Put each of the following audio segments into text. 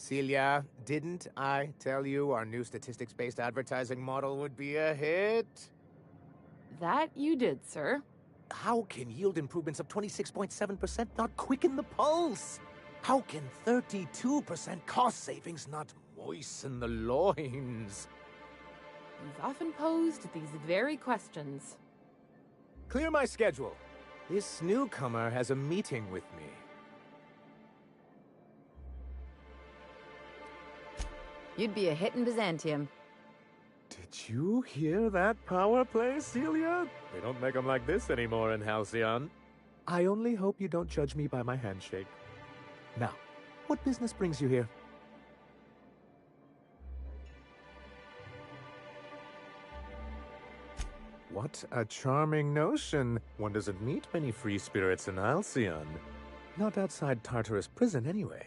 Celia, didn't I tell you our new statistics-based advertising model would be a hit? That you did, sir. How can yield improvements of 26.7% not quicken the pulse? How can 32% cost savings not moisten the loins? You've often posed these very questions. Clear my schedule. This newcomer has a meeting with me. You'd be a hit in Byzantium. Did you hear that power play, Celia? They don't make them like this anymore in Halcyon. I only hope you don't judge me by my handshake. Now, what business brings you here? What a charming notion. One doesn't meet many free spirits in Halcyon. Not outside Tartarus prison, anyway.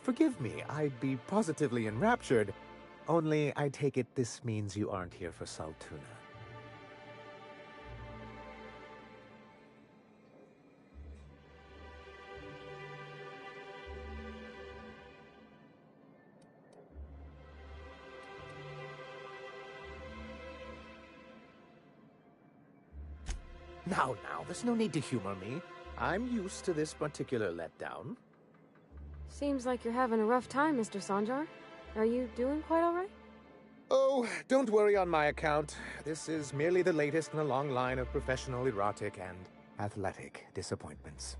Forgive me, I'd be positively enraptured. Only, I take it this means you aren't here for Saltuna. Now, there's no need to humor me. I'm used to this particular letdown. Seems like you're having a rough time, Mr. Sanjar. Are you doing quite all right? Oh, don't worry on my account. This is merely the latest in a long line of professional erotic and athletic disappointments.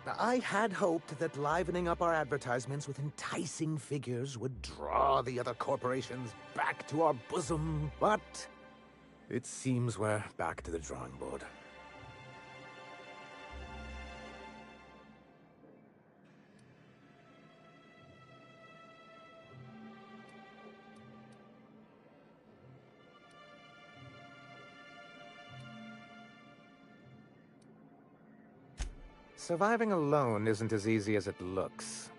I had hoped that livening up our advertisements with enticing figures would draw the other corporations back to our bosom, but it seems we're back to the drawing board. Surviving alone isn't as easy as it looks.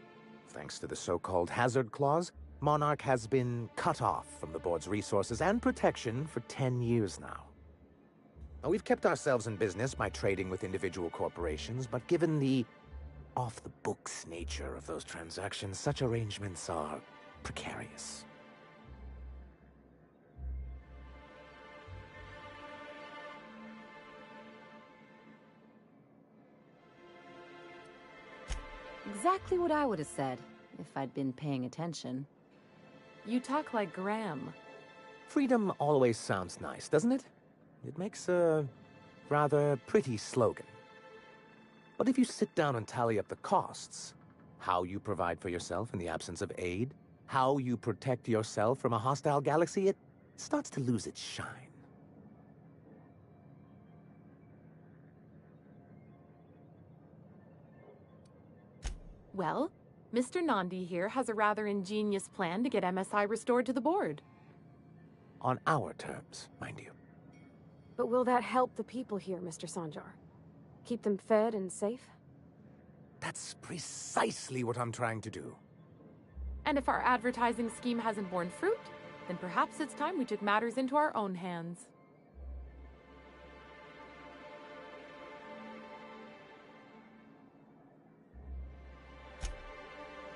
Thanks to the so-called hazard clause, Monarch has been cut off from the board's resources and protection for 10 years now. Now, we've kept ourselves in business by trading with individual corporations, but given the off-the-books nature of those transactions, such arrangements are precarious. Exactly what I would have said, if I'd been paying attention. You talk like Graham. Freedom always sounds nice, doesn't it? It makes a rather pretty slogan. But if you sit down and tally up the costs, how you provide for yourself in the absence of aid, how you protect yourself from a hostile galaxy, it starts to lose its shine. Well, Mr. Nandi here has a rather ingenious plan to get MSI restored to the board. On our terms, mind you. But will that help the people here, Mr. Sanjar? Keep them fed and safe? That's precisely what I'm trying to do. And if our advertising scheme hasn't borne fruit, then perhaps it's time we took matters into our own hands.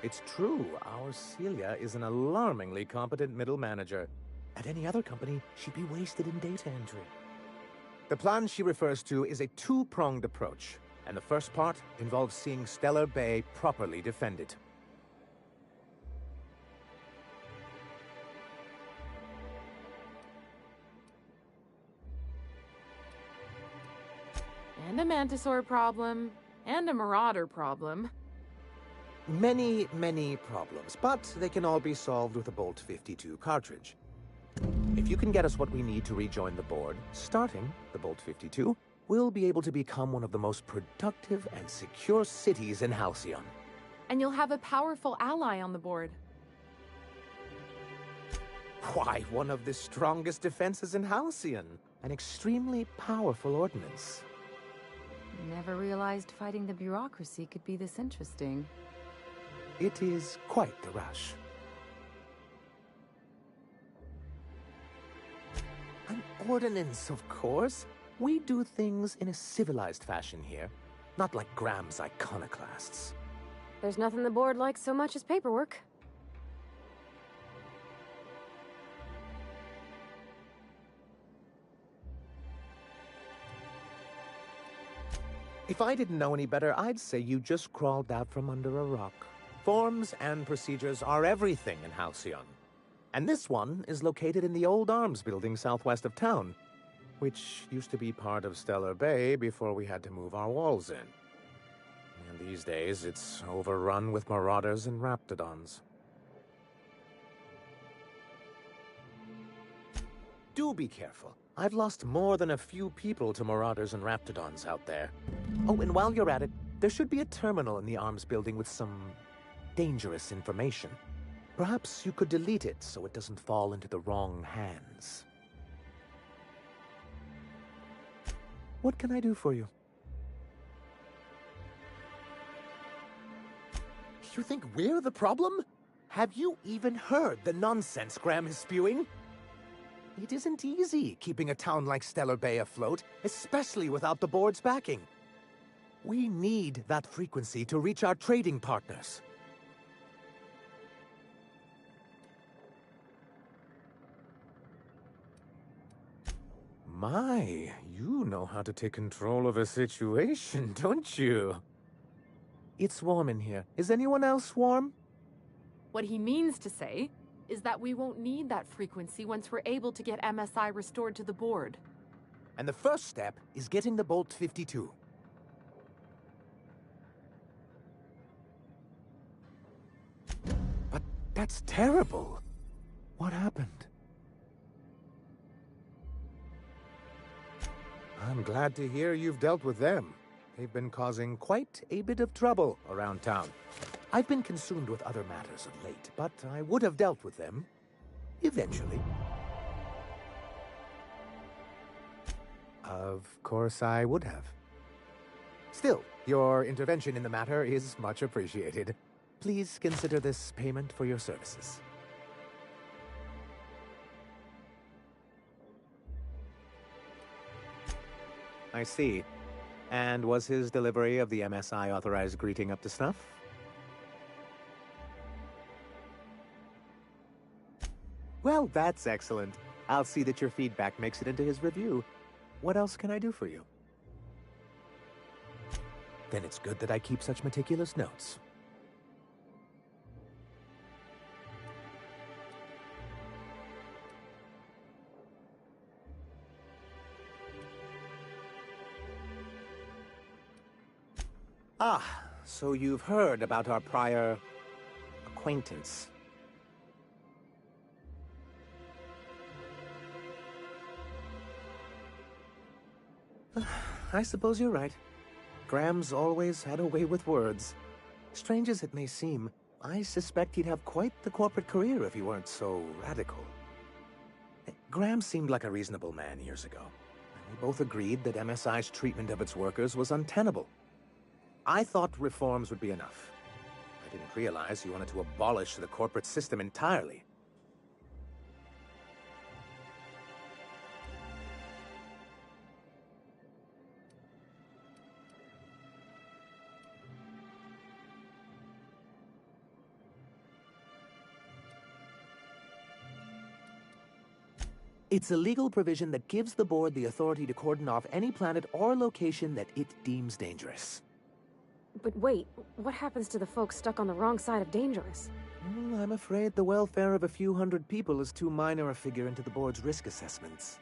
It's true, our Celia is an alarmingly competent middle manager. At any other company, she'd be wasted in data entry. The plan she refers to is a two-pronged approach, and the first part involves seeing Stellar Bay properly defended. And a Mantisaur problem, and a Marauder problem. Many, many problems, but they can all be solved with a Bolt 52 cartridge. If you can get us what we need to rejoin the board, starting the Bolt 52, we'll be able to become one of the most productive and secure cities in Halcyon. And you'll have a powerful ally on the board. Why, one of the strongest defenses in Halcyon. An extremely powerful ordnance. Never realized fighting the bureaucracy could be this interesting. It is quite the rush. An ordinance, of course. We do things in a civilized fashion here, not like Graham's iconoclasts. There's nothing the board likes so much as paperwork. If I didn't know any better, I'd say you just crawled out from under a rock. Forms and procedures are everything in Halcyon. And this one is located in the old arms building southwest of town, which used to be part of Stellar Bay before we had to move our walls in. And these days, it's overrun with marauders and raptidons. Do be careful. I've lost more than a few people to marauders and raptidons out there. Oh, and while you're at it, there should be a terminal in the arms building with some dangerous information. Perhaps you could delete it so it doesn't fall into the wrong hands. What can I do for you? You think we're the problem? Have you even heard the nonsense Graham is spewing? It isn't easy keeping a town like Stellar Bay afloat, especially without the board's backing. We need that frequency to reach our trading partners. My, you know how to take control of a situation, don't you? It's warm in here. Is anyone else warm? What he means to say is that we won't need that frequency once we're able to get MSI restored to the board. And the first step is getting the Bolt 52. But that's terrible. What happened? I'm glad to hear you've dealt with them. They've been causing quite a bit of trouble around town. I've been consumed with other matters of late, but I would have dealt with them eventually. Of course I would have. Still, your intervention in the matter is much appreciated. Please consider this payment for your services. I see. And was his delivery of the MSI authorized greeting up to snuff? Well, that's excellent. I'll see that your feedback makes it into his review. What else can I do for you? Then it's good that I keep such meticulous notes. Ah, so you've heard about our prior acquaintance. I suppose you're right. Graham's always had a way with words. Strange as it may seem, I suspect he'd have quite the corporate career if he weren't so radical. Graham seemed like a reasonable man years ago, and we both agreed that MSI's treatment of its workers was untenable. I thought reforms would be enough. I didn't realize you wanted to abolish the corporate system entirely. It's a legal provision that gives the board the authority to cordon off any planet or location that it deems dangerous. But wait, what happens to the folks stuck on the wrong side of dangerous? Well, I'm afraid the welfare of a few hundred people is too minor a figure into the board's risk assessments.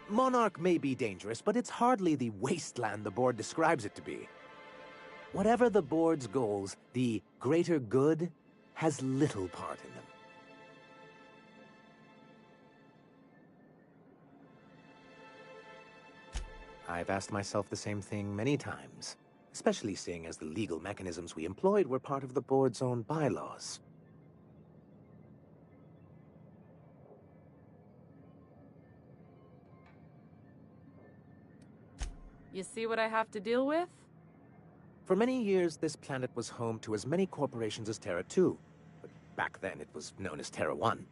Monarch may be dangerous, but it's hardly the wasteland the board describes it to be. Whatever the board's goals, the greater good has little part in them. I've asked myself the same thing many times, especially seeing as the legal mechanisms we employed were part of the board's own bylaws. You see what I have to deal with? For many years, this planet was home to as many corporations as Terra 2. But Back then, it was known as Terra 1.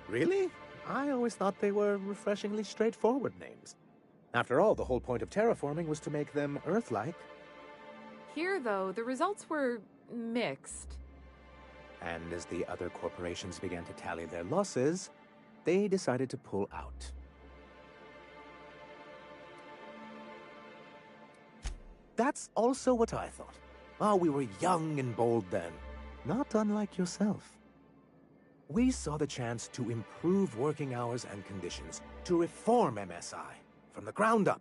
Really? I always thought they were refreshingly straightforward names. After all, the whole point of terraforming was to make them Earth-like. Here, though, the results were mixed. And as the other corporations began to tally their losses, they decided to pull out. That's also what I thought. Oh, we were young and bold then. Not unlike yourself. We saw the chance to improve working hours and conditions, to reform MSI from the ground up.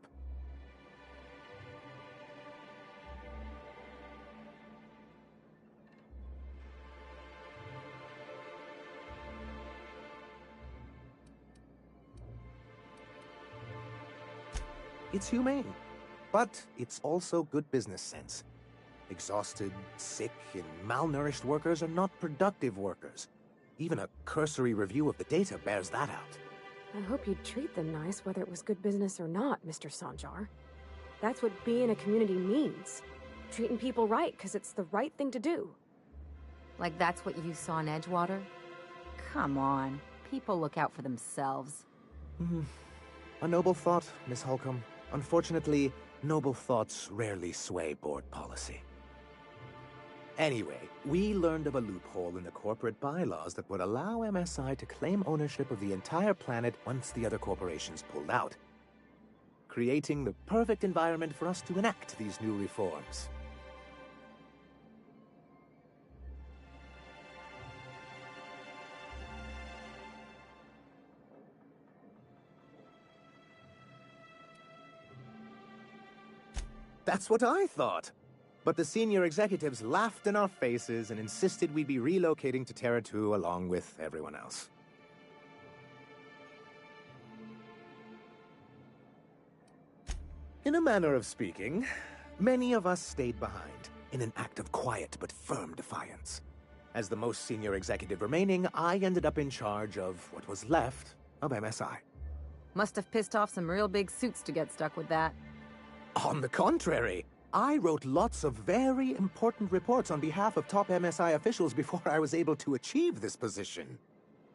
It's humane, but it's also good business sense. Exhausted, sick, and malnourished workers are not productive workers. Even a cursory review of the data bears that out. I hope you'd treat them nice, whether it was good business or not, Mr. Sanjar. That's what being a community means. Treating people right, because it's the right thing to do. Like that's what you saw in Edgewater? Come on. People look out for themselves. A noble thought, Miss Holcomb. Unfortunately, noble thoughts rarely sway board policy. Anyway, we learned of a loophole in the corporate bylaws that would allow MSI to claim ownership of the entire planet once the other corporations pulled out, creating the perfect environment for us to enact these new reforms. That's what I thought. But the senior executives laughed in our faces and insisted we'd be relocating to Terra 2 along with everyone else. In a manner of speaking, many of us stayed behind in an act of quiet but firm defiance. As the most senior executive remaining, I ended up in charge of what was left of MSI. Must have pissed off some real big suits to get stuck with that. On the contrary, I wrote lots of very important reports on behalf of top MSI officials before I was able to achieve this position.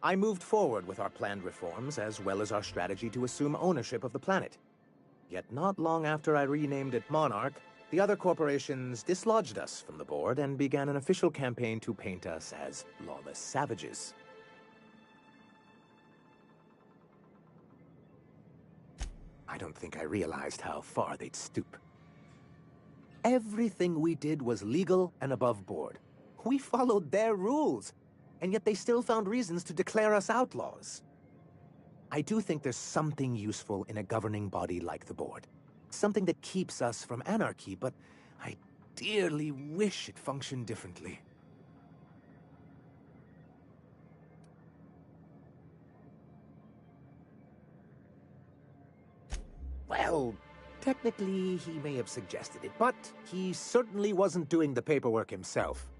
I moved forward with our planned reforms, as well as our strategy to assume ownership of the planet. Yet not long after I renamed it Monarch, the other corporations dislodged us from the board and began an official campaign to paint us as lawless savages. I don't think I realized how far they'd stoop. Everything we did was legal and above board. We followed their rules, and yet they still found reasons to declare us outlaws. I do think there's something useful in a governing body like the board. Something that keeps us from anarchy, but I dearly wish it functioned differently. Well, technically, he may have suggested it, but he certainly wasn't doing the paperwork himself.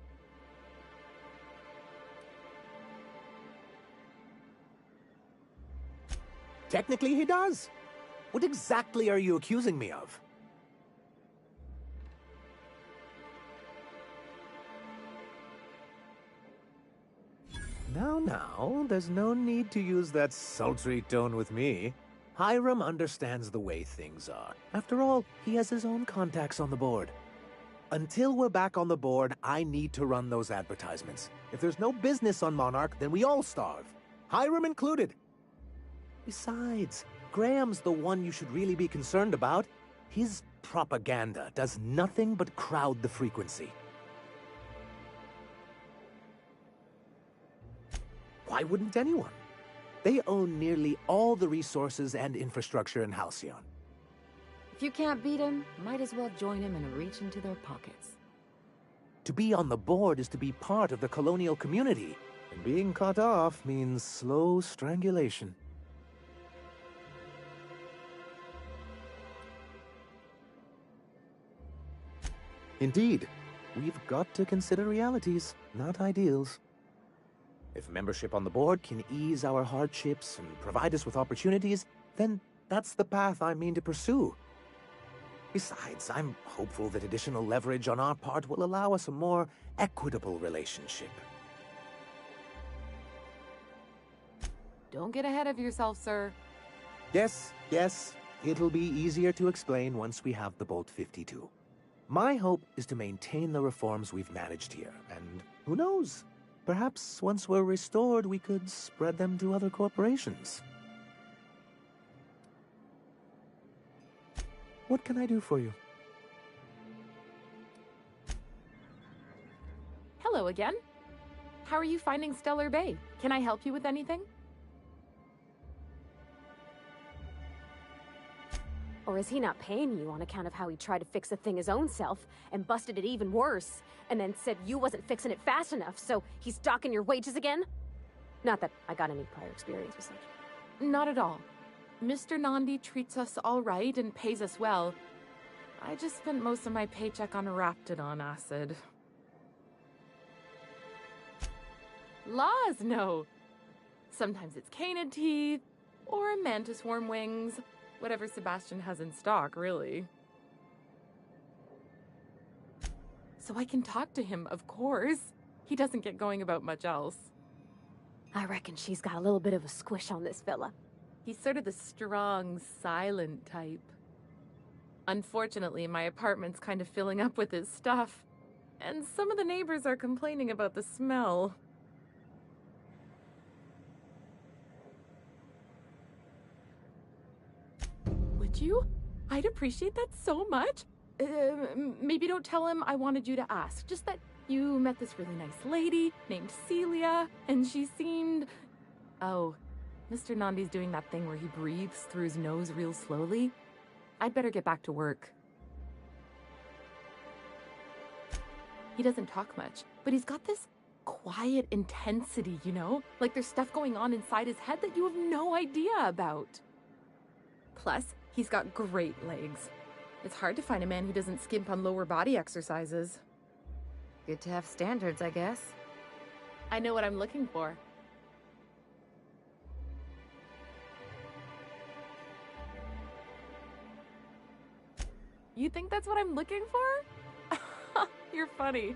Technically, he does. What exactly are you accusing me of? Now, there's no need to use that sultry tone with me. Hiram understands the way things are. After all, he has his own contacts on the board. Until we're back on the board, I need to run those advertisements. If there's no business on Monarch, then we all starve. Hiram included. Besides, Graham's the one you should really be concerned about. His propaganda does nothing but crowd the frequency. Why wouldn't anyone? They own nearly all the resources and infrastructure in Halcyon. If you can't beat him, might as well join him and reach into their pockets. To be on the board is to be part of the colonial community, and being cut off means slow strangulation. Indeed, we've got to consider realities, not ideals. If membership on the board can ease our hardships and provide us with opportunities, then that's the path I mean to pursue. Besides, I'm hopeful that additional leverage on our part will allow us a more equitable relationship. Don't get ahead of yourself, sir. Yes, it'll be easier to explain once we have the Bolt 52. My hope is to maintain the reforms we've managed here, and who knows? Perhaps once we're restored, we could spread them to other corporations. What can I do for you? Hello again. How are you finding Stellar Bay? Can I help you with anything? Or is he not paying you on account of how he tried to fix a thing his own self and busted it even worse, and then said you wasn't fixing it fast enough, so he's docking your wages again? Not that I got any prior experience with such. Not at all. Mr. Nandi treats us all right and pays us well. I just spent most of my paycheck on Raptidon acid. Laws, no. Sometimes it's canid teeth, or mantis worm wings. Whatever Sebastian has in stock, really. So I can talk to him, of course. He doesn't get going about much else. I reckon she's got a little bit of a squish on this fella. He's sort of the strong, silent type. Unfortunately, my apartment's kind of filling up with his stuff. And some of the neighbors are complaining about the smell. Would you? I'd appreciate that so much. Maybe don't tell him I wanted you to ask. Just that you met this really nice lady named Celia, and she seemed... Oh, Mr. Nandi's doing that thing where he breathes through his nose real slowly. I'd better get back to work. He doesn't talk much, but he's got this quiet intensity, you know? Like there's stuff going on inside his head that you have no idea about. Plus, he's got great legs. It's hard to find a man who doesn't skimp on lower body exercises. Good to have standards, I guess. I know what I'm looking for. You think that's what I'm looking for? You're funny.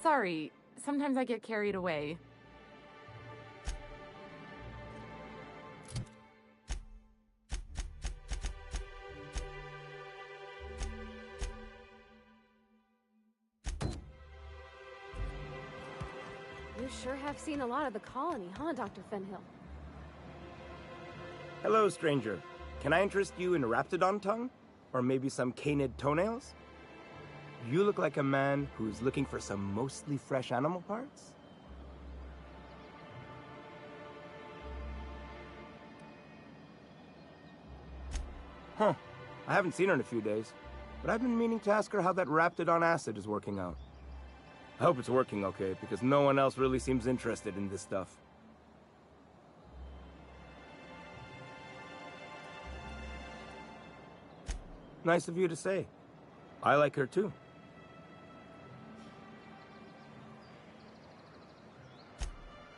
Sorry, sometimes I get carried away. You sure have seen a lot of the colony, huh, Dr. Fenhill? Hello, stranger. Can I interest you in a Raptidon tongue? Or maybe some canid toenails? You look like a man who's looking for some mostly fresh animal parts? Huh. I haven't seen her in a few days, but I've been meaning to ask her how that Raptidon acid is working out. I hope it's working okay, because no one else really seems interested in this stuff. Nice of you to say. I like her too.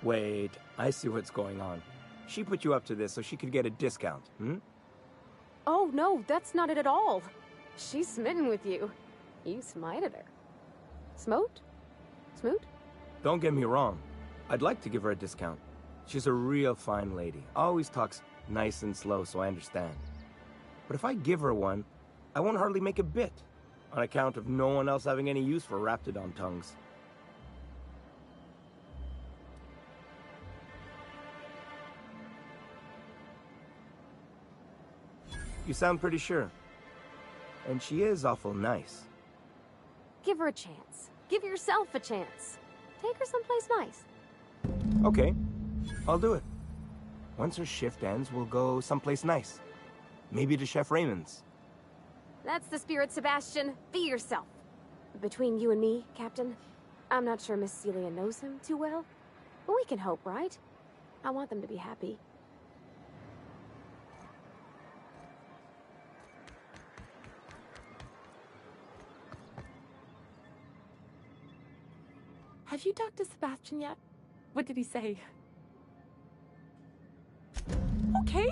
Wait, I see what's going on. She put you up to this so she could get a discount, hmm? Oh, no, that's not it at all. She's smitten with you. You smited her. Smote? Smoot? Don't get me wrong. I'd like to give her a discount. She's a real fine lady. Always talks nice and slow, so I understand. But if I give her one, I won't hardly make a bit, on account of no one else having any use for Raptidon tongues. You sound pretty sure. And she is awful nice. Give her a chance. Give yourself a chance. Take her someplace nice. Okay, I'll do it. Once her shift ends, we'll go someplace nice. Maybe to Chef Raymond's. That's the spirit, Sebastian. Be yourself. Between you and me, Captain, I'm not sure Miss Celia knows him too well, but we can hope, right? I want them to be happy. Have you talked to Sebastian yet? What did he say? Okay,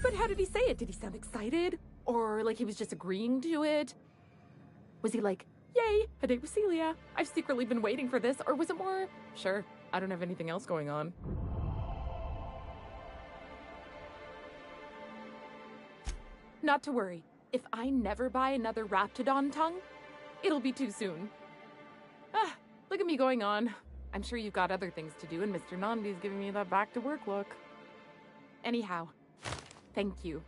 but how did he say it? Did he sound excited? Or like he was just agreeing to it? Was he like, yay, a date with Celia. I've secretly been waiting for this. Or was it more, sure, I don't have anything else going on. Not to worry. If I never buy another Raptidon tongue, it'll be too soon. Ah, look at me going on. I'm sure you've got other things to do, and Mr. Nandi's giving me that back-to-work look. Anyhow, thank you.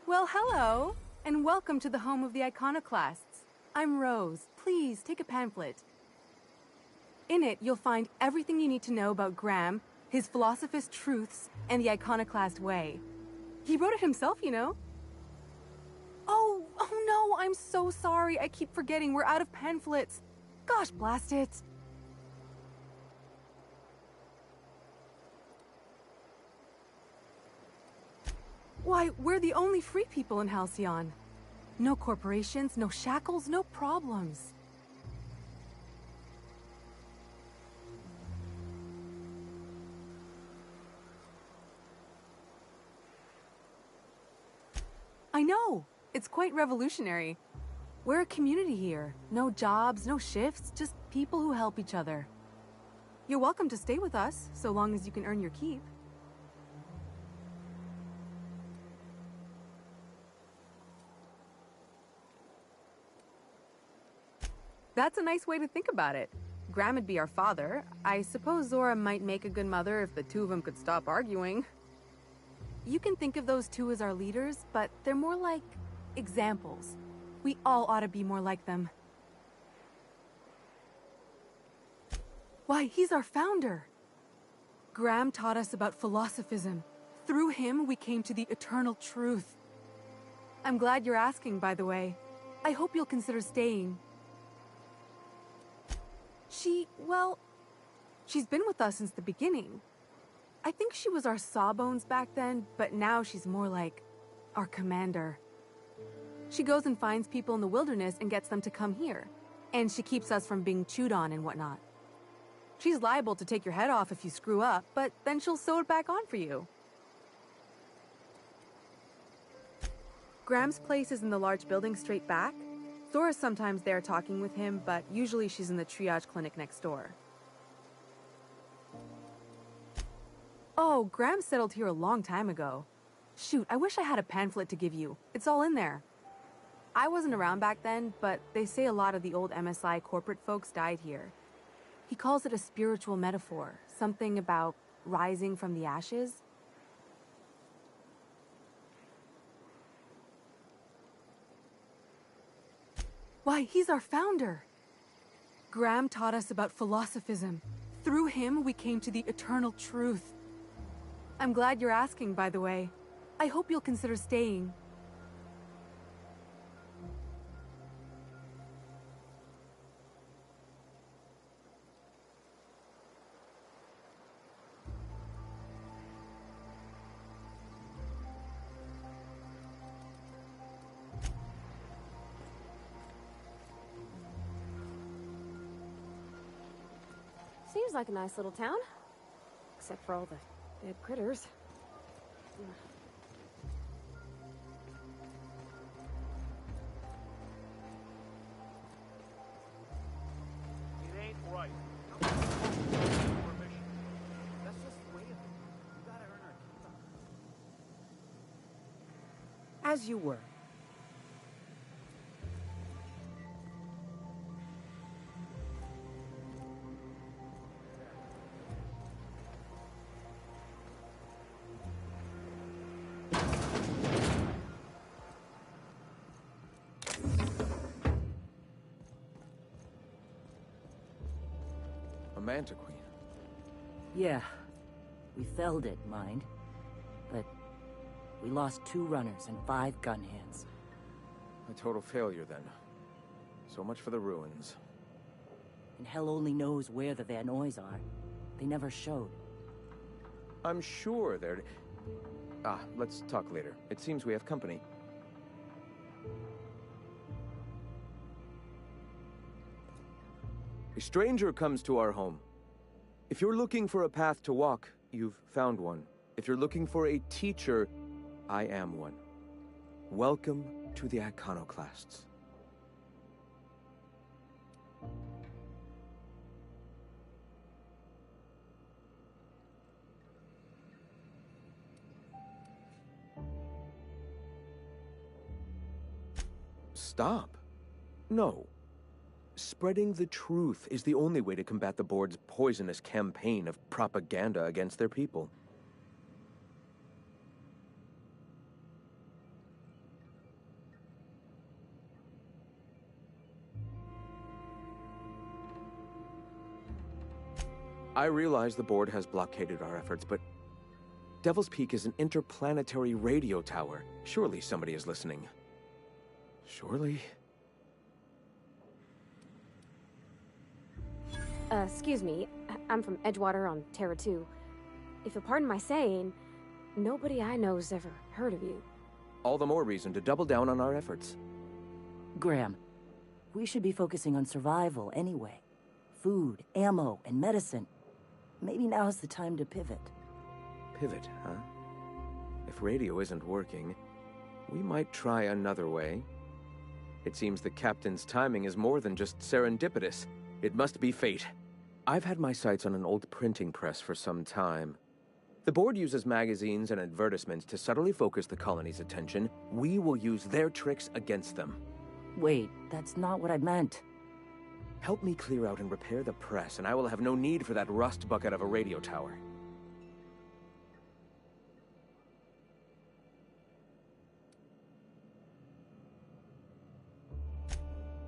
Well, hello, and welcome to the home of the Iconoclasts. I'm Rose. Please, take a pamphlet. In it, you'll find everything you need to know about Graham, his Philosophist truths, and the Iconoclast way. He wrote it himself, you know. Oh no, I'm so sorry. I keep forgetting we're out of pamphlets. Gosh, blast it. Why, we're the only free people in Halcyon. No corporations, no shackles, no problems. I know. It's quite revolutionary. We're a community here. No jobs, no shifts, just people who help each other. You're welcome to stay with us, so long as you can earn your keep. That's a nice way to think about it. Graham would be our father. I suppose Zora might make a good mother if the two of them could stop arguing. You can think of those two as our leaders, but they're more like examples. We all ought to be more like them. Why, he's our founder. Graham taught us about philosophism. Through him, we came to the eternal truth. I'm glad you're asking, by the way. I hope you'll consider staying. Well, she's been with us since the beginning. I think she was our sawbones back then, but now she's more like our commander. She goes and finds people in the wilderness and gets them to come here. And she keeps us from being chewed on and whatnot. She's liable to take your head off if you screw up, but then she'll sew it back on for you. Graham's place is in the large building straight back. Zora's sometimes there talking with him, but usually she's in the triage clinic next door. Oh, Graham settled here a long time ago. Shoot, I wish I had a pamphlet to give you. It's all in there. I wasn't around back then, but they say a lot of the old MSI corporate folks died here. He calls it a spiritual metaphor, something about rising from the ashes. Why, he's our founder. Graham taught us about philosophism. Through him, we came to the eternal truth. I'm glad you're asking, by the way. I hope you'll consider staying. Seems like a nice little town. Except for all the dead critters. It ain't right. That's just the way of it. We gotta earn our keep. As you were. Manta Queen. Yeah. We felled it, mind. But we lost 2 runners and 5 gun hands. A total failure, then. So much for the ruins. And hell only knows where the Vanoys are. They never showed. I'm sure they're... let's talk later. It seems we have company. A stranger comes to our home. If you're looking for a path to walk, you've found one. If you're looking for a teacher, I am one. Welcome to the Iconoclasts. Stop. No. Spreading the truth is the only way to combat the board's poisonous campaign of propaganda against their people. I realize the board has blockaded our efforts, but Devil's Peak is an interplanetary radio tower. Surely somebody is listening. Surely? Excuse me. I'm from Edgewater on Terra 2. If you'll pardon my saying, nobody I know's ever heard of you. All the more reason to double down on our efforts. Graham, we should be focusing on survival anyway. Food, ammo, and medicine. Maybe now's the time to pivot. Pivot, huh? If radio isn't working, we might try another way. It seems the captain's timing is more than just serendipitous. It must be fate. I've had my sights on an old printing press for some time. The board uses magazines and advertisements to subtly focus the colony's attention. We will use their tricks against them. Wait, that's not what I meant. Help me clear out and repair the press, and I will have no need for that rust bucket of a radio tower.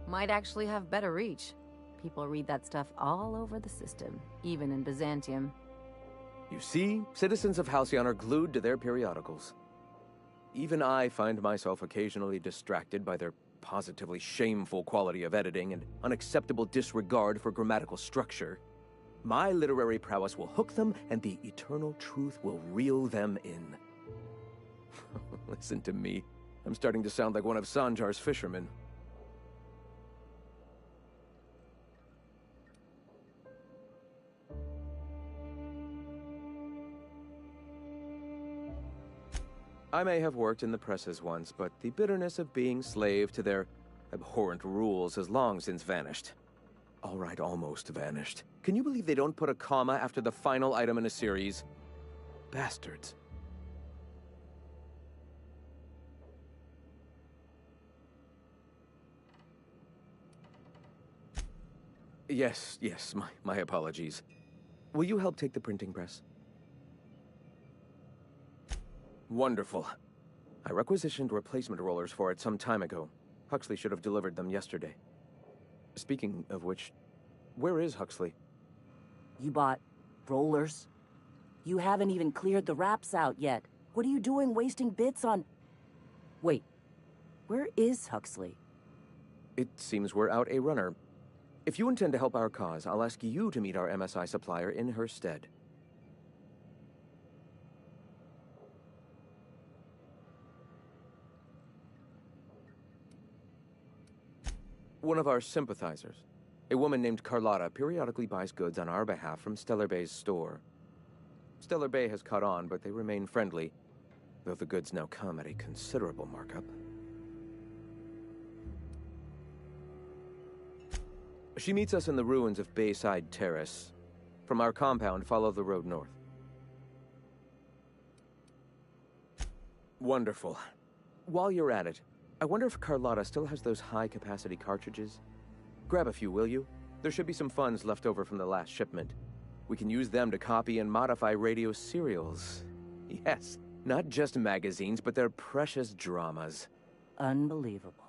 Might actually have better reach. People read that stuff all over the system, even in Byzantium. You see, citizens of Halcyon are glued to their periodicals. Even I find myself occasionally distracted by their positively shameful quality of editing and unacceptable disregard for grammatical structure. My literary prowess will hook them, and the eternal truth will reel them in. Listen to me. I'm starting to sound like one of Sanjar's fishermen. I may have worked in the presses once, but the bitterness of being slave to their abhorrent rules has long since vanished. All right, almost vanished. Can you believe they don't put a comma after the final item in a series? Bastards. Yes, yes, my apologies. Will you help take the printing press? Wonderful. I requisitioned replacement rollers for it some time ago. Huxley should have delivered them yesterday. Speaking of which, where is Huxley? You bought rollers? You haven't even cleared the wraps out yet. What are you doing wasting bits on... Wait, where is Huxley? It seems we're out a runner. If you intend to help our cause, I'll ask you to meet our MSI supplier in her stead. One of our sympathizers, a woman named Carlotta, periodically buys goods on our behalf from Stellar Bay's store. Stellar Bay has caught on, but they remain friendly, though the goods now come at a considerable markup. She meets us in the ruins of Bayside Terrace. From our compound, follow the road north. Wonderful. While you're at it, I wonder if Carlotta still has those high-capacity cartridges? Grab a few, will you? There should be some funds left over from the last shipment. We can use them to copy and modify radio serials. Yes, not just magazines, but their precious dramas. Unbelievable.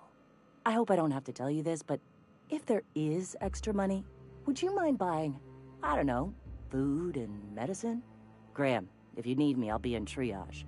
I hope I don't have to tell you this, but if there is extra money, would you mind buying, I don't know, food and medicine? Graham, if you need me, I'll be in triage.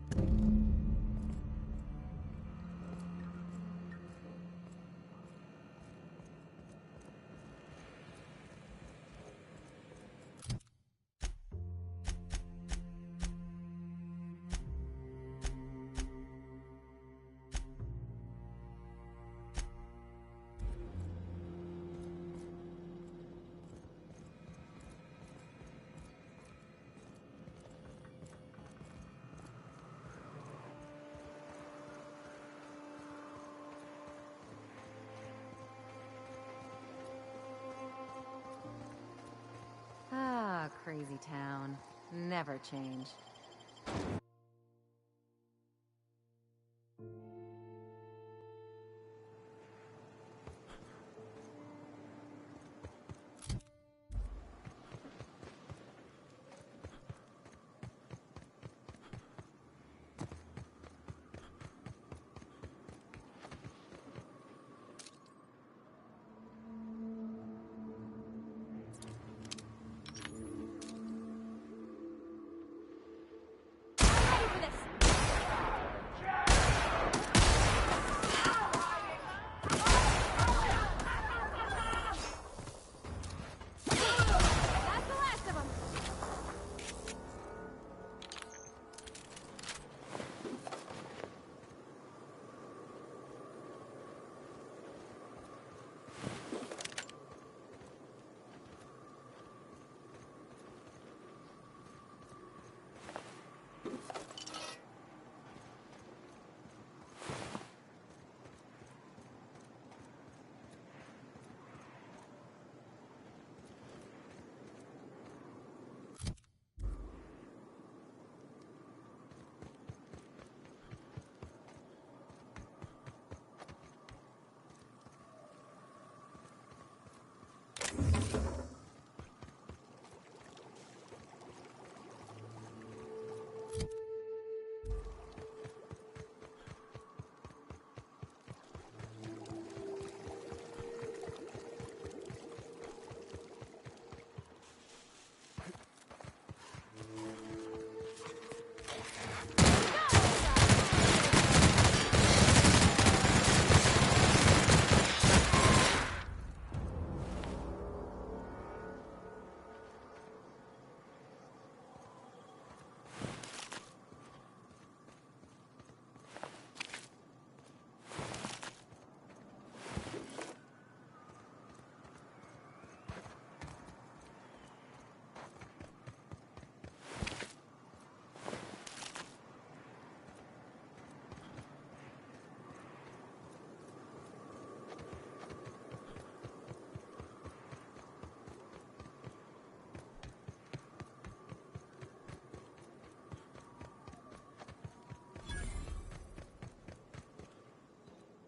Ah, crazy town. Never change.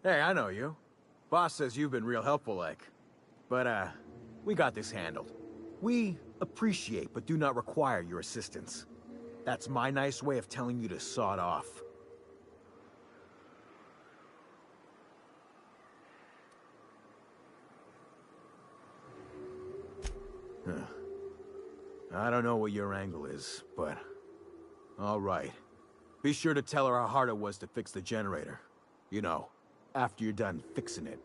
Hey, I know you. Boss says you've been real helpful, like. But, We got this handled. We appreciate but do not require your assistance. That's my nice way of telling you to sod off. I don't know what your angle is, but... all right. Be sure to tell her how hard it was to fix the generator. You know, after you're done fixing it.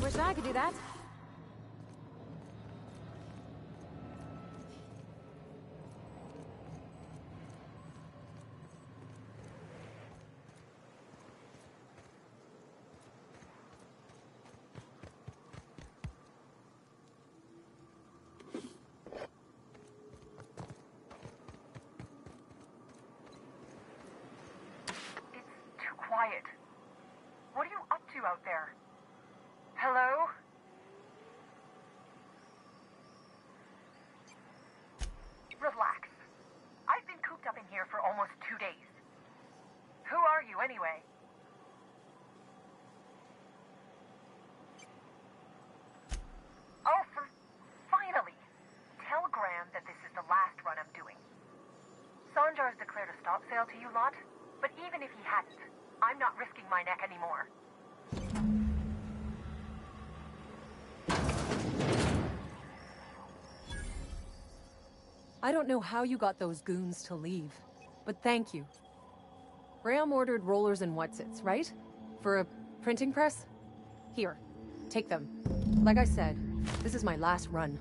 Wish I could do that. Quiet. What are you up to out there? Hello? Relax. I've been cooped up in here for almost 2 days. Who are you, anyway? Oh, finally! Tell Graham that this is the last run I'm doing. Sanjar's declared a stop sale to you lot, but even if he hadn't, I'm not risking my neck anymore. I don't know how you got those goons to leave, but thank you. Graham ordered rollers and whatsits, right? For a printing press? Here, take them. Like I said, this is my last run.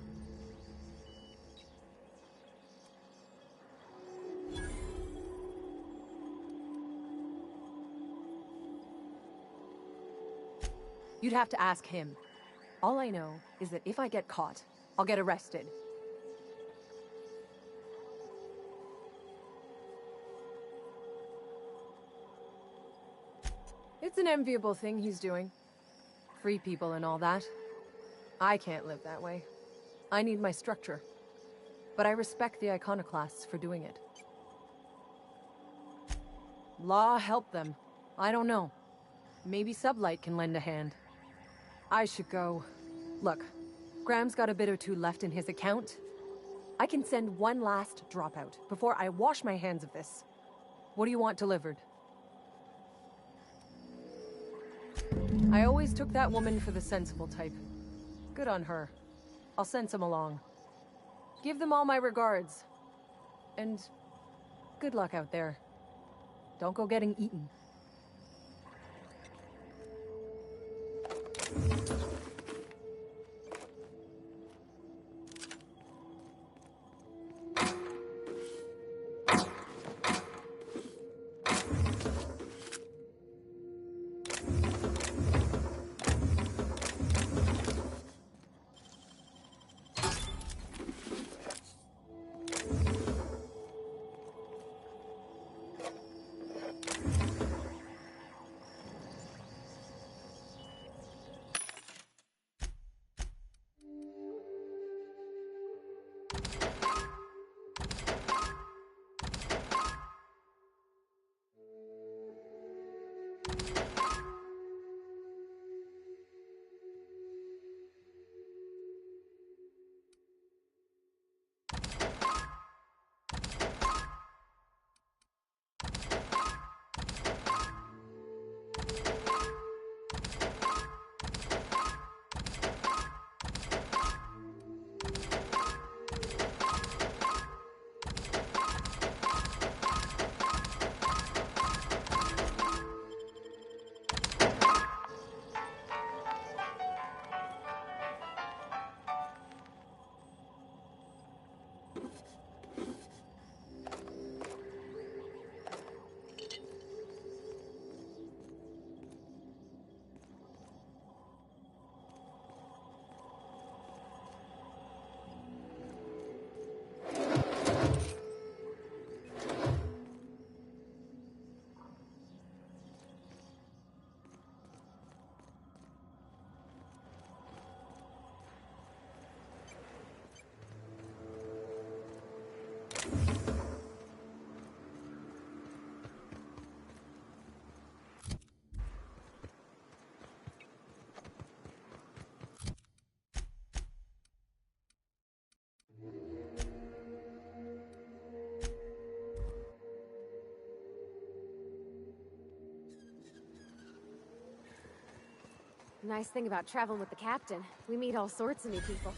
You'd have to ask him. All I know is that if I get caught, I'll get arrested. It's an enviable thing he's doing. Free people and all that. I can't live that way. I need my structure. But I respect the iconoclasts for doing it. Law help them. I don't know. Maybe Sublight can lend a hand. I should go. Look, Graham's got a bit or two left in his account. I can send one last dropout before I wash my hands of this. What do you want delivered? I always took that woman for the sensible type. Good on her. I'll send some along. Give them all my regards. And good luck out there. Don't go getting eaten. Nice thing about traveling with the captain. We meet all sorts of new people.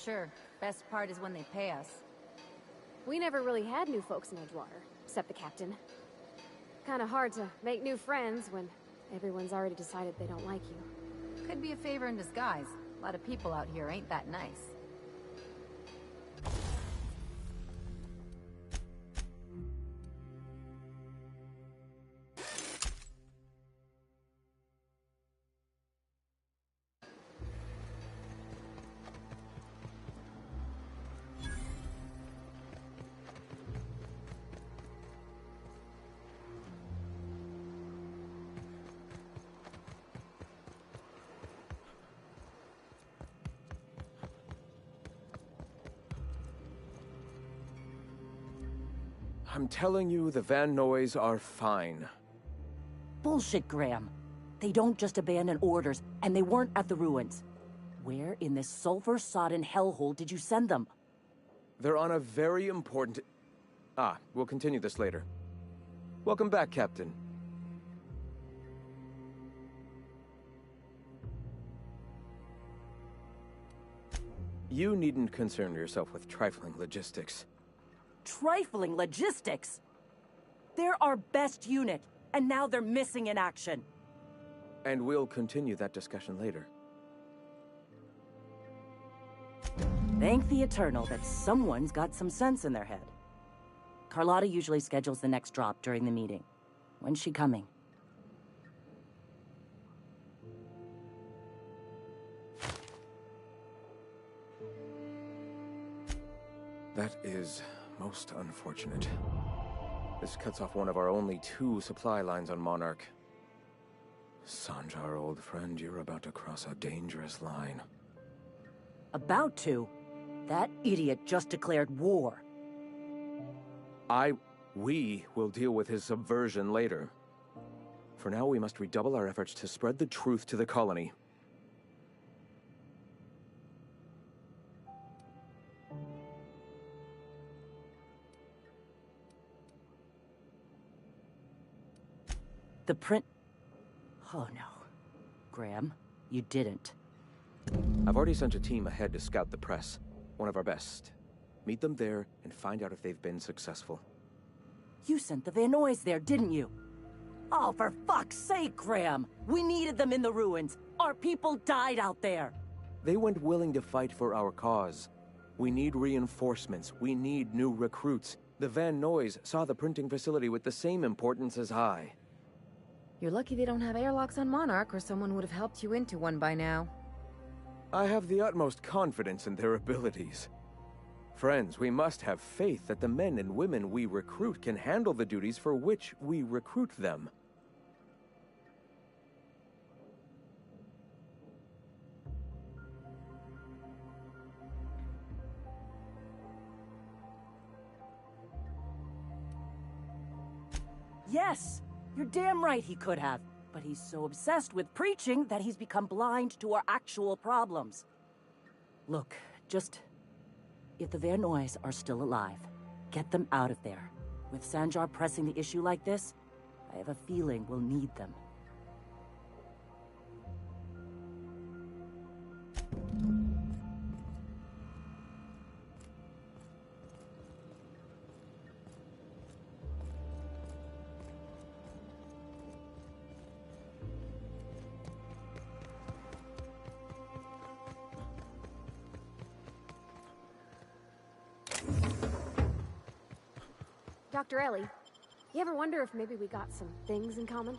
Sure. Best part is when they pay us. We never really had new folks in Edgewater, except the captain. Kinda hard to make new friends when everyone's already decided they don't like you. Could be a favor in disguise. A lot of people out here ain't that nice. I'm telling you, the Van Noys are fine. Bullshit, Graham. They don't just abandon orders, and they weren't at the ruins. Where in this sulfur-sodden hellhole did you send them? They're on a very important... we'll continue this later. Welcome back, Captain. You needn't concern yourself with trifling logistics. Trifling logistics? They're our best unit, and now they're missing in action. And we'll continue that discussion later. Thank the Eternal that someone's got some sense in their head. Carlotta usually schedules the next drop during the meeting. When's she coming? That is most unfortunate. This cuts off one of our only 2 supply lines on Monarch. Sanjar, old friend, you're about to cross a dangerous line. About to? That idiot just declared war. We will deal with his subversion later. For now, we must redouble our efforts to spread the truth to the colony. The print... Oh no. Graham, you didn't. I've already sent a team ahead to scout the press. One of our best. Meet them there and find out if they've been successful. You sent the Van Noys there, didn't you? Oh, for fuck's sake, Graham! We needed them in the ruins. Our people died out there. They went willing to fight for our cause. We need reinforcements. We need new recruits. The Van Noys saw the printing facility with the same importance as I. You're lucky they don't have airlocks on Monarch, or someone would have helped you into one by now. I have the utmost confidence in their abilities. Friends, we must have faith that the men and women we recruit can handle the duties for which we recruit them. Yes! You're damn right he could have. But he's so obsessed with preaching that he's become blind to our actual problems. Look, just... If the Van Noys are still alive, get them out of there. With Sanjar pressing the issue like this, I have a feeling we'll need them. Dr. Ellie, you ever wonder if maybe we got some things in common?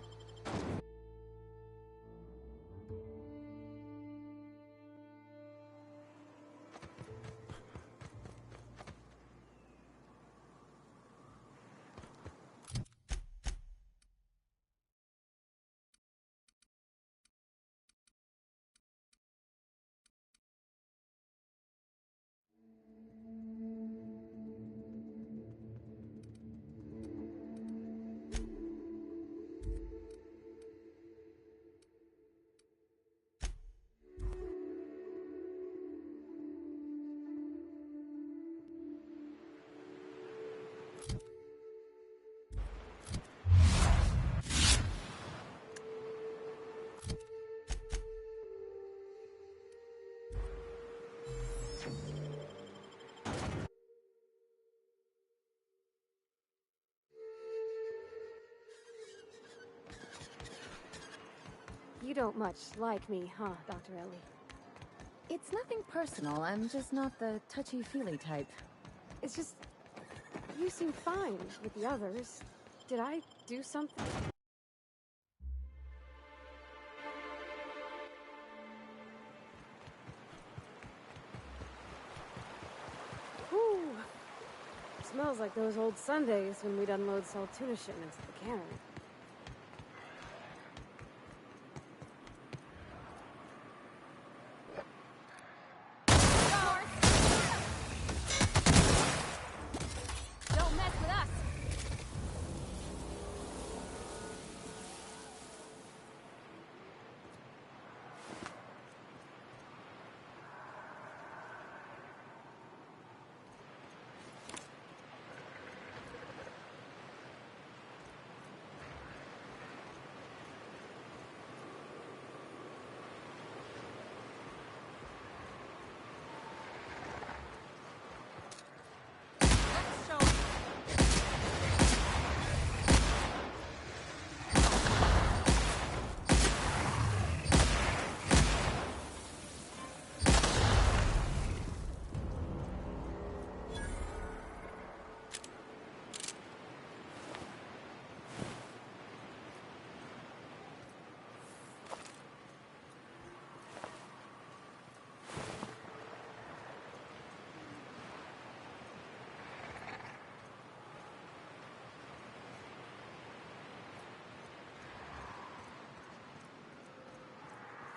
don't much like me, huh, Dr. Ellie? It's nothing personal. I'm just not the touchy-feely type. It's just... you seem fine with the others. Did I do something? Whew. Smells like those old Sundays when we'd unload salt tuna shipments at the cannery. Don't mess with us!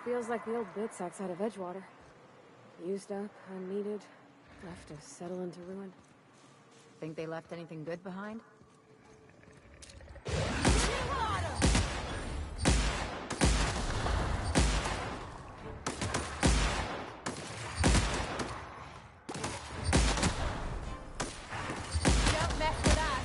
Feels like the old bits outside of Edgewater. Used up, unneeded, left to settle into ruin. Think they left anything good behind? Don't mess with us!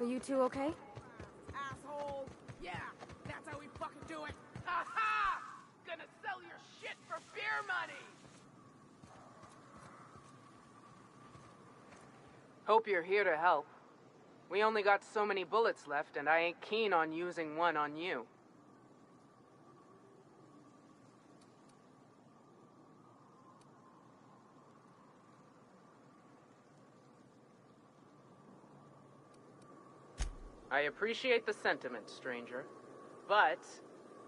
Are you two okay? Asshole! Yeah, that's how we fucking do it! Aha! Gonna sell your shit for beer money! Hope you're here to help. We only got so many bullets left, and I ain't keen on using one on you. I appreciate the sentiment, stranger. But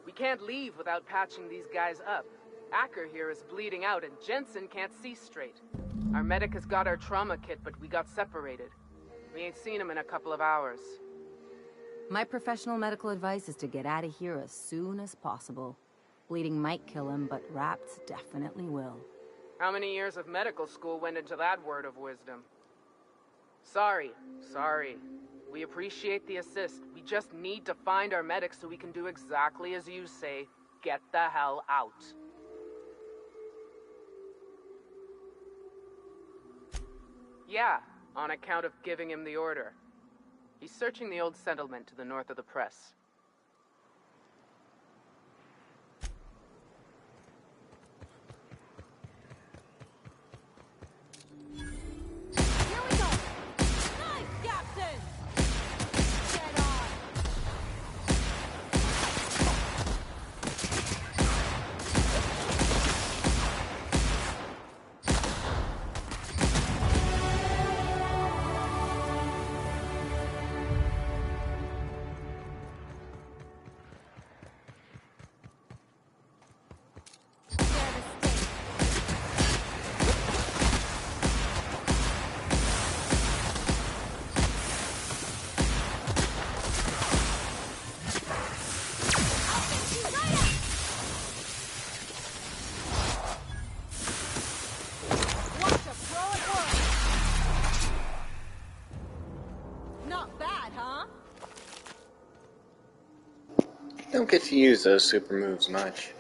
we can't leave without patching these guys up. Acker here is bleeding out and Jensen can't see straight. Our medic has got our trauma kit, but we got separated. We ain't seen him in a couple of hours. My professional medical advice is to get out of here as soon as possible. Bleeding might kill him, but wrapped definitely will. How many years of medical school went into that word of wisdom? Sorry. We appreciate the assist. We just need to find our medic so we can do exactly as you say. Get the hell out. Yeah, on account of giving him the order. He's searching the old settlement to the north of the press. Don't get to use those super moves much.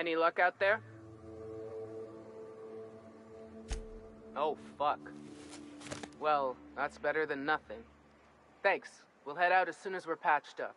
Any luck out there? Oh, fuck. Well, that's better than nothing. Thanks. We'll head out as soon as we're patched up.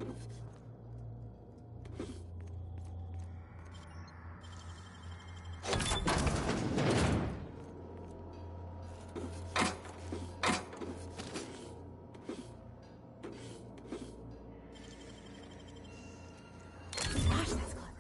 Gosh, that's clever.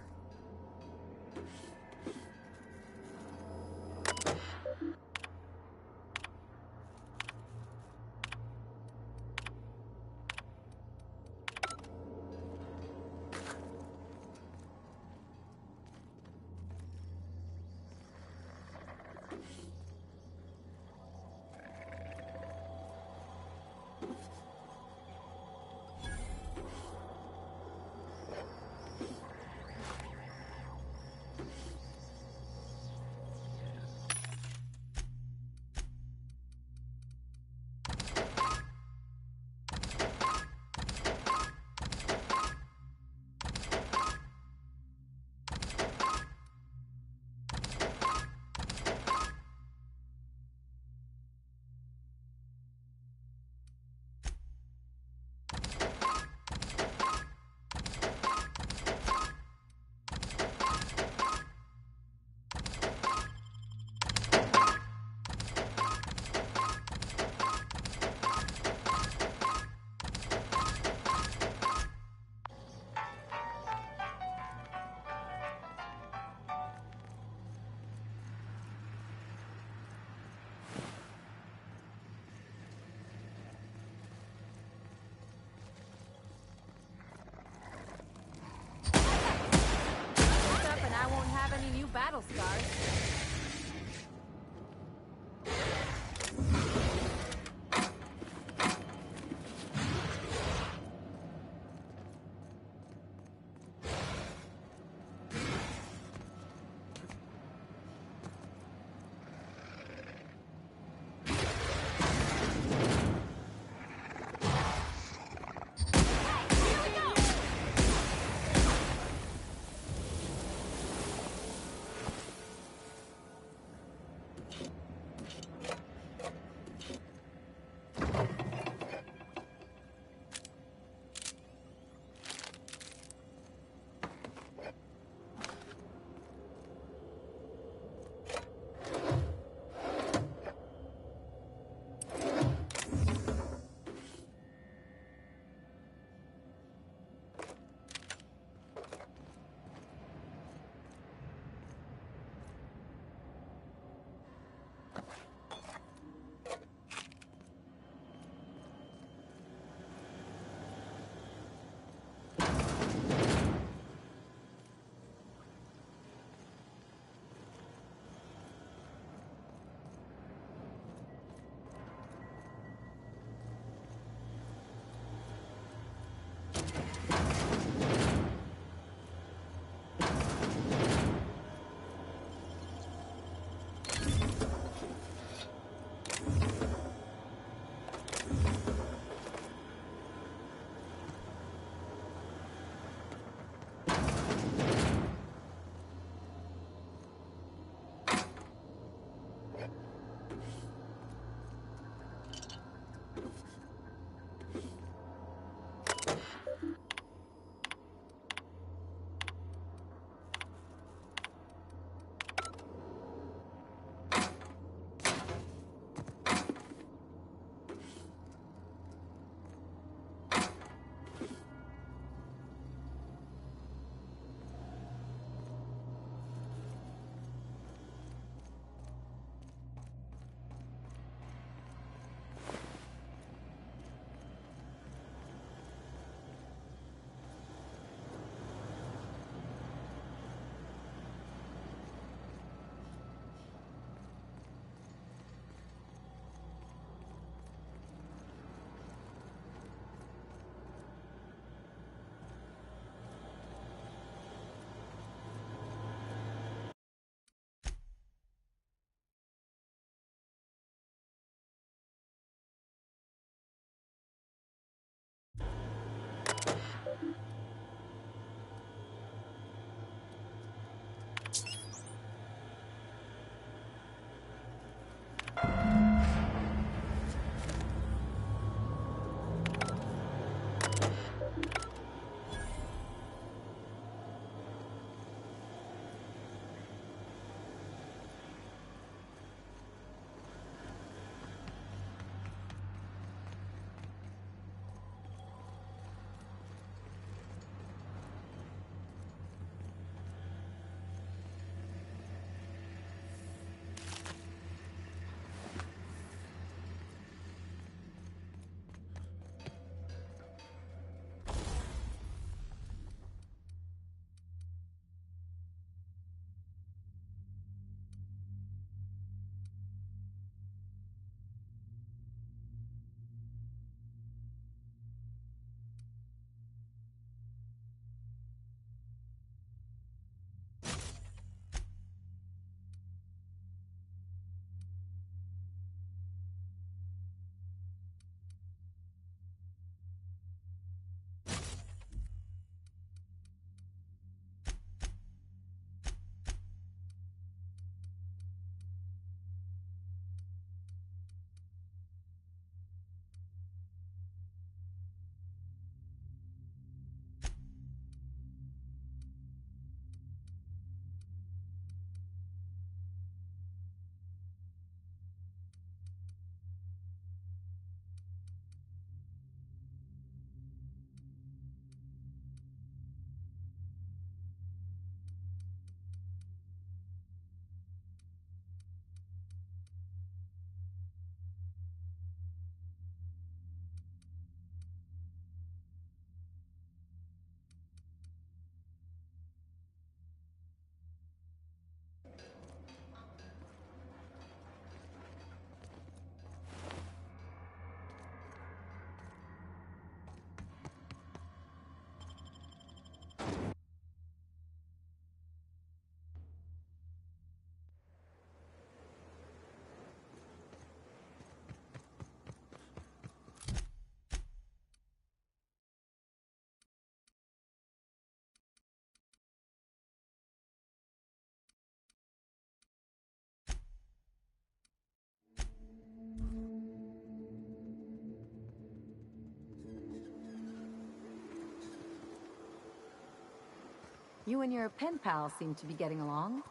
You and your pen pal seem to be getting along.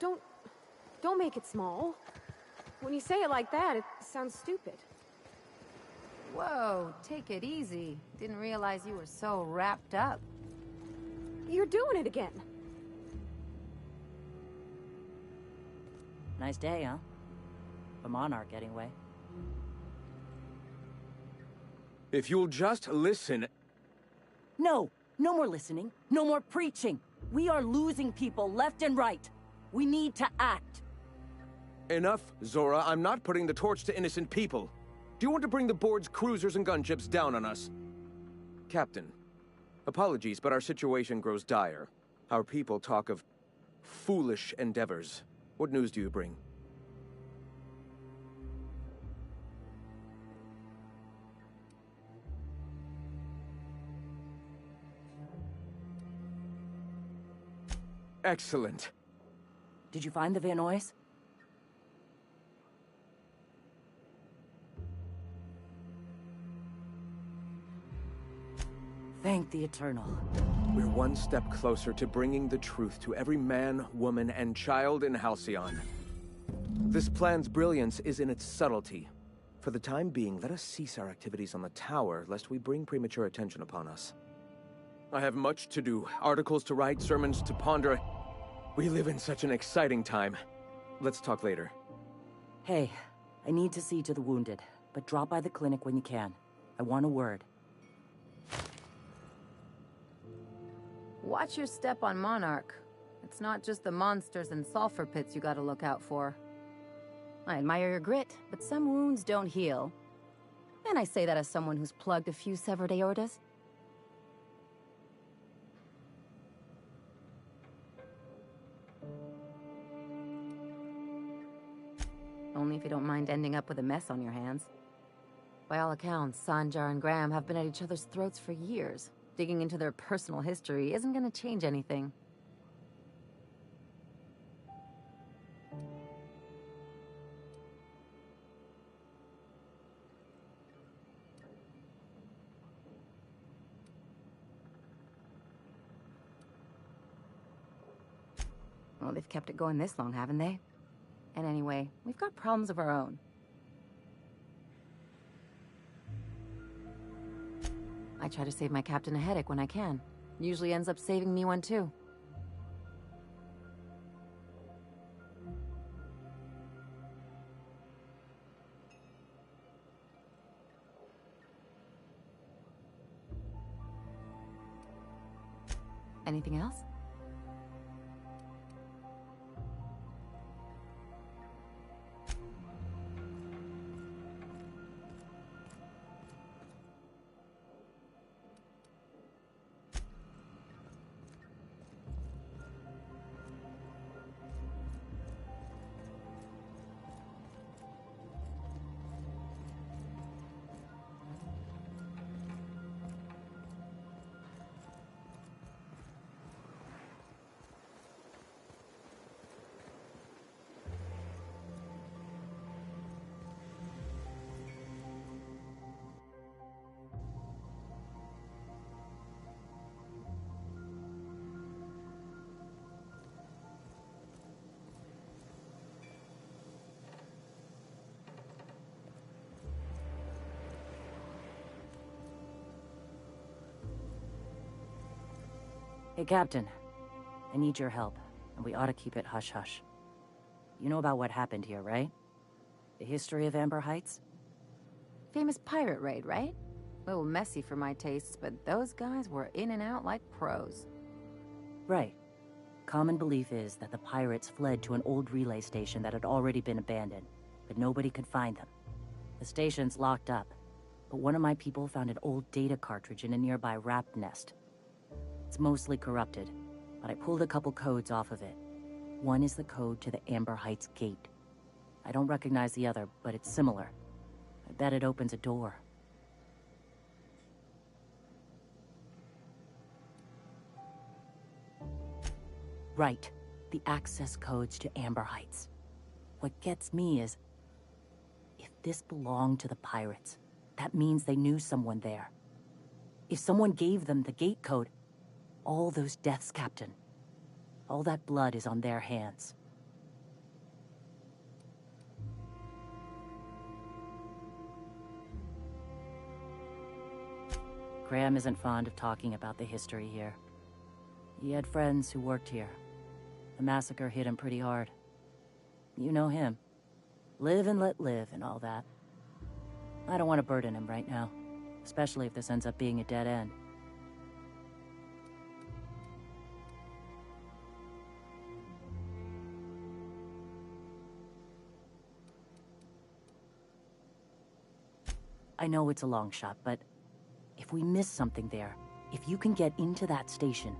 Don't make it small. When you say it like that, it sounds stupid. Whoa, take it easy. Didn't realize you were so wrapped up. You're doing it again. Nice day, huh? For Monarch, anyway. If you'll just listen... No! No more listening. No more preaching. We are losing people left and right. We need to act. Enough, Zora. I'm not putting the torch to innocent people. Do you want to bring the board's cruisers and gunships down on us? Captain, apologies, but our situation grows dire. Our people talk of foolish endeavors. What news do you bring? Excellent. Did you find the Vanoys? Thank the Eternal. We're one step closer to bringing the truth to every man, woman, and child in Halcyon. This plan's brilliance is in its subtlety. For the time being, let us cease our activities on the tower, lest we bring premature attention upon us. I have much to do, articles to write, sermons to ponder. We live in such an exciting time. Let's talk later. Hey, I need to see to the wounded, but drop by the clinic when you can. I want a word. Watch your step on Monarch. It's not just the monsters and sulfur pits you gotta look out for. I admire your grit, but some wounds don't heal. And I say that as someone who's plugged a few severed aortas. Only if you don't mind ending up with a mess on your hands. By all accounts, Sanjar and Graham have been at each other's throats for years. Digging into their personal history isn't gonna change anything. Well, they've kept it going this long, haven't they? And anyway, we've got problems of our own. I try to save my captain a headache when I can. Usually ends up saving me one too. Anything else? Hey, Captain. I need your help, and we ought to keep it hush-hush. You know about what happened here, right? The history of Amber Heights? Famous pirate raid, right? A little messy for my tastes, but those guys were in and out like pros. Right. Common belief is that the pirates fled to an old relay station that had already been abandoned, but nobody could find them. The station's locked up, but one of my people found an old data cartridge in a nearby raft nest. It's mostly corrupted, but I pulled a couple codes off of it. One is the code to the Amber Heights gate. I don't recognize the other, but it's similar. I bet it opens a door. Right. The access codes to Amber Heights. What gets me is, if this belonged to the pirates, that means they knew someone there. If someone gave them the gate code, all those deaths, Captain. All that blood is on their hands. Graham isn't fond of talking about the history here. He had friends who worked here. The massacre hit him pretty hard. You know him. Live and let live and all that. I don't want to burden him right now, especially if this ends up being a dead end. I know it's a long shot, but if we miss something there, if you can get into that station,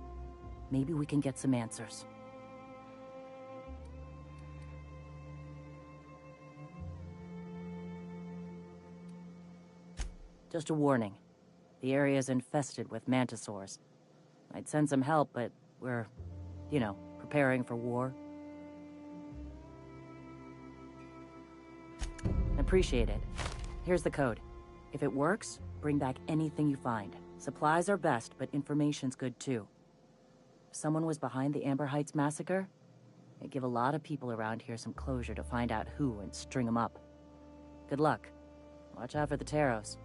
maybe we can get some answers. Just a warning. The area is infested with mantisaurs. I'd send some help, but we're, you know, preparing for war. Appreciate it. Here's the code. If it works, bring back anything you find. Supplies are best, but information's good too. If someone was behind the Amber Heights massacre, it'd give a lot of people around here some closure to find out who and string them up. Good luck. Watch out for the Taros.